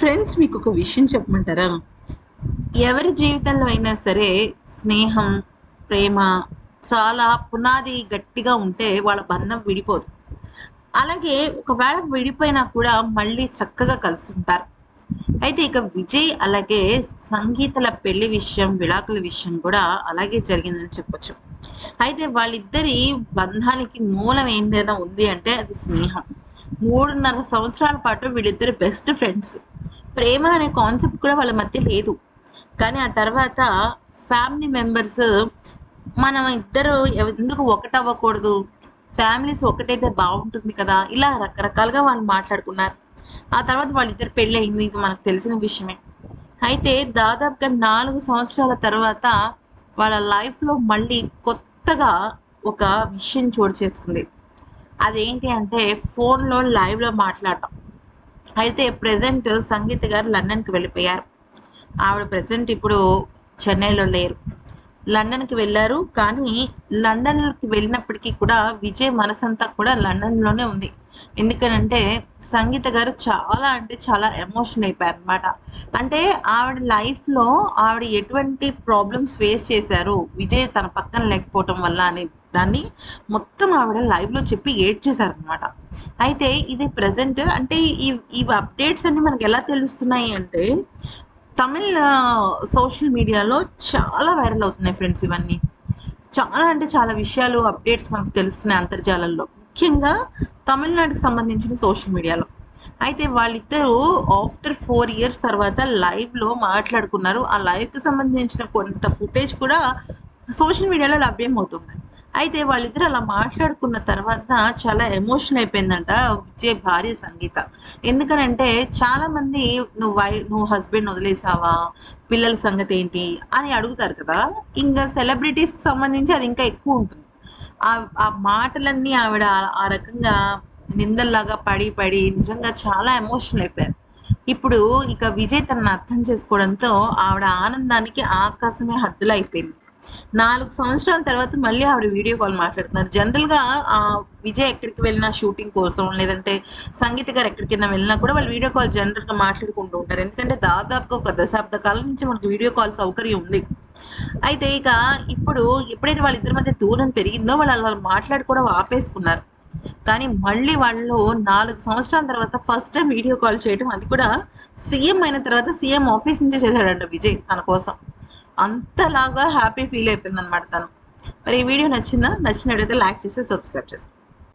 Friends, మీకు ఒక విషయం చెప్పమంటారా? ఎవరి జీవితంలో అయినా సరే స్నేహం, ప్రేమ చాలా పునాది గట్టిగా ఉంటే వాళ్ళ బంధం విడిపోదు. అలాగే ఒకవేళ విడిపోయినా కూడా మళ్ళీ చక్కగా కలిసుంటారు. అయితే ఇక విజయ్ అలాగే సంగీతల పెళ్లి విషయం, విడాకుల విషయం కూడా అలాగే జరిగిందని చెప్పొచ్చు. అయితే వాళ్ళిద్దరి బంధానికి మూలం ఏంటైనా ఉంది అంటే అది స్నేహం. 3.5 సంవత్సరాల పాటు వీళ్ళిద్దరు బెస్ట్ ఫ్రెండ్స్. ప్రేమ అనే కాన్సెప్ట్ కూడా వాళ్ళ మధ్య లేదు. కానీ ఆ తర్వాత ఫ్యామిలీ మెంబర్స్ మనం ఇద్దరు ఎందుకు ఒకటవ్వకూడదు? ఫ్యామిలీస్ ఒకటైతే బావుంటుంది కదా! ఇలా రకరకాలుగా వాళ్ళు మాట్లాడుకున్నారు. ఆ తర్వాత వాళ్ళిద్దరి పెళ్లయింది. ఇది మనకు తెలిసిన విషయమే. అయితే దాదాపుగా 4 సంవత్సరాల తర్వాత వాళ్ళ లైఫ్‌లో మళ్ళీ కొత్తగా ఒక విషయం చోటు చేసుకుంది. అదేంటి అంటే ఫోన్‌లో లైవ్‌లో మాట్లాడటం. అయితే ప్రెజెంట్ సంగీత గారు లండన్‌కి వెళ్ళిపోయారు. ఆవిడ ప్రెజెంట్ ఇప్పుడు చెన్నైలో లేరు. లండన్‌కి వెళ్లారు. కానీ లండన్‌కి వెళ్ళినప్పటికీ కూడా విజయ్ మనసంతా కూడా లండన్‌లోనే ఉంది. ఎందుకనంటే సంగీత గారు చాలా అంటే చాలా ఎమోషనల్ అయిపోయారనమాట. అంటే ఆవిడ లైఫ్‌లో ఆవిడ ఎటువంటి ప్రాబ్లమ్స్ ఫేస్ చేశారు, విజయ్ తన పక్కన లేకపోవటం వల్ల అనే దాన్ని మొత్తం ఆవిడ లైవ్‌లో చెప్పి ఏడ్చేశారనమాట. అయితే ఇది ప్రెజెంట్ అంటే ఇవి అప్డేట్స్ అన్నీ మనకెలా తెలుస్తున్నాయి అంటే తమిళ్ సోషల్ మీడియాలో చాలా వైరల్ అవుతున్నాయి ఫ్రెండ్స్ ఇవన్నీ. చాలా అంటే చాలా విషయాలు, అప్డేట్స్ మనకు తెలుస్తున్నాయి అంతర్జాలంలో. ముఖ్యంగా తమిళనాడుకి సంబంధించిన సోషల్ మీడియాలో. అయితే వాళ్ళిద్దరూ ఆఫ్టర్ 4 ఇయర్స్ తర్వాత లైవ్‌లో మాట్లాడుకున్నారు. ఆ లైవ్‌కి సంబంధించిన కొంత ఫుటేజ్ కూడా సోషల్ మీడియాలో లభ్యమవుతుంది. అయితే వాళ్ళిద్దరూ అలా మాట్లాడుకున్న తర్వాత చాలా ఎమోషన్ అయిపోయిందంట విజయ్ భార్య సంగీత. ఎందుకనంటే చాలామంది నువ్వు హస్బెండ్‌ని వదిలేసావా? పిల్లల సంగతేంటి? అని అడుగుతారు కదా! ఇంగా సెలబ్రిటీస్‌కి సంబంధించి అది ఇంకా ఎక్కువుంటుంది. ఆ మాటలన్నీ ఆవిడ ఆ రకంగా నిందల్లాగా పడి, పడి నిజంగా చాలా ఎమోషనల్ అయిపోయారు. ఇప్పుడు ఇక విజయ్ తనని అర్థం చేసుకోవడంతో ఆవిడ ఆనందానికి ఆకాశమే హద్దులైపోయింది. 4 సంవత్సరాల తర్వాత మళ్ళీ ఆవిడ వీడియో కాల్ మాట్లాడుతున్నారు. జనరల్‌గా విజయ్ ఎక్కడికి వెళ్ళినా షూటింగ్ కోసం లేదంటే సంగీత గారు ఎక్కడికైనా వెళ్ళినా కూడా వాళ్ళు వీడియో కాల్ జనరల్‌గా మాట్లాడుకుంటూ ఉంటారు. ఎందుకంటే దాదాపుగా ఒక దశాబ్ద కాలం నుంచి మనకు వీడియో కాల్ సౌకర్యం ఉంది. అయితే ఇక ఇప్పుడు ఎప్పుడైతే వాళ్ళిద్దరి మధ్య దూరం పెరిగిందో వాళ్ళు అలా మాట్లాడుకోవడం ఆపేసుకున్నారు. కానీ మళ్ళీ వాళ్ళు 4 సంవత్సరాల తర్వాత ఫస్ట్ టైమ్ వీడియో కాల్ చేయడం, అది కూడా సీఎం అయిన తర్వాత సీఎం ఆఫీస్ నుంచే చేశాడంట విజయ్ తన కోసం. అంతలాగా హ్యాపీ ఫీల్ అయిపోయిందనమాట తను. మరి ఈ వీడియో నచ్చిందా? నచ్చినట్టయితే లైక్ చేసి సబ్స్క్రైబ్ చేసుకోండి.